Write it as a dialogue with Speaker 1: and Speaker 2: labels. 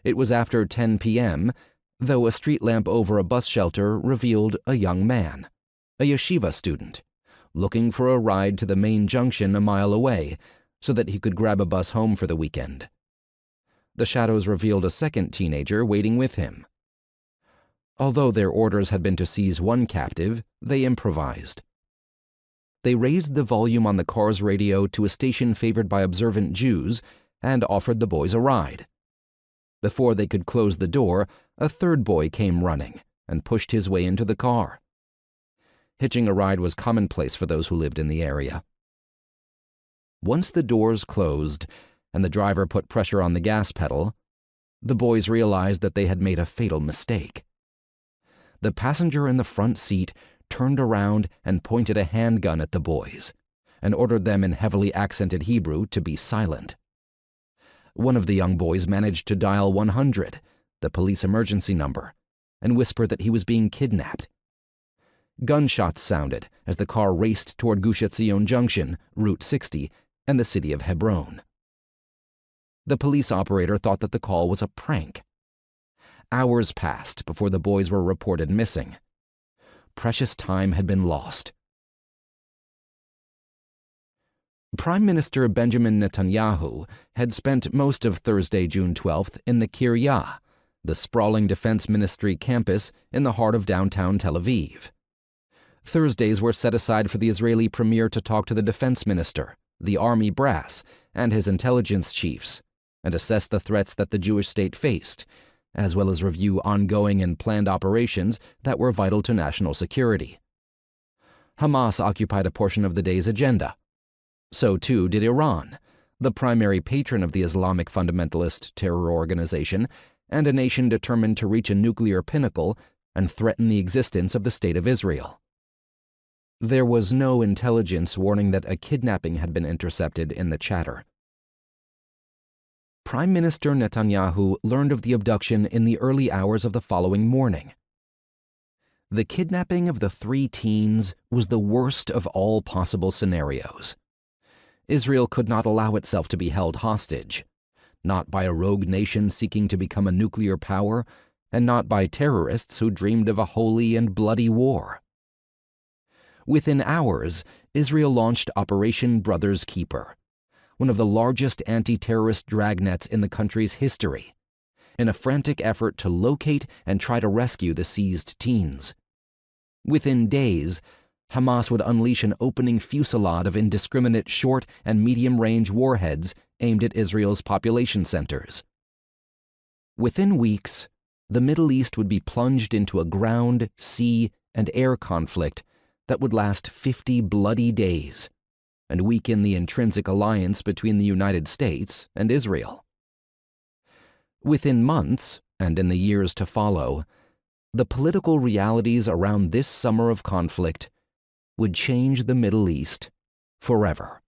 Speaker 1: It was after 10 p.m., though a street lamp over a bus shelter revealed a young man, a yeshiva student, looking for a ride to the main junction a mile away so that he could grab a bus home for the weekend. The shadows revealed a second teenager waiting with him. Although their orders had been to seize one captive, they improvised. They raised the volume on the car's radio to a station favored by observant Jews and offered the boys a ride. Before they could close the door, a third boy came running and pushed his way into the car. Hitching a ride was commonplace for those who lived in the area. Once the doors closed and the driver put pressure on the gas pedal, the boys realized that they had made a fatal mistake. The passenger in the front seat turned around and pointed a handgun at the boys and ordered them in heavily accented Hebrew to be silent. One of the young boys managed to dial 100, the police emergency number, and whisper that he was being kidnapped. Gunshots sounded as the car raced toward Gush Etzion Junction, Route 60, and the city of Hebron. The police operator thought that the call was a prank. Hours passed before the boys were reported missing. Precious time had been lost. Prime Minister Benjamin Netanyahu had spent most of Thursday, June 12th, in the Kiryah, the sprawling defense ministry campus in the heart of downtown Tel Aviv. Thursdays were set aside for the Israeli premier to talk to the defense minister, the army brass, and his intelligence chiefs, and assess the threats that the Jewish state faced, as well as review ongoing and planned operations that were vital to national security. Hamas occupied a portion of the day's agenda. So too did Iran, the primary patron of the Islamic fundamentalist terror organization, and a nation determined to reach a nuclear pinnacle and threaten the existence of the State of Israel. There was no intelligence warning that a kidnapping had been intercepted in the chatter. Prime Minister Netanyahu learned of the abduction in the early hours of the following morning. The kidnapping of the 3 teens was the worst of all possible scenarios. Israel could not allow itself to be held hostage, not by a rogue nation seeking to become a nuclear power, and not by terrorists who dreamed of a holy and bloody war. Within hours, Israel launched Operation Brother's Keeper, one of the largest anti-terrorist dragnets in the country's history, in a frantic effort to locate and try to rescue the seized teens. Within days, Hamas would unleash an opening fusillade of indiscriminate short and medium-range warheads aimed at Israel's population centers. Within weeks, the Middle East would be plunged into a ground, sea, and air conflict that would last 50 bloody days and weaken the intrinsic alliance between the United States and Israel. Within months, and in the years to follow, the political realities around this summer of conflict would change the Middle East forever.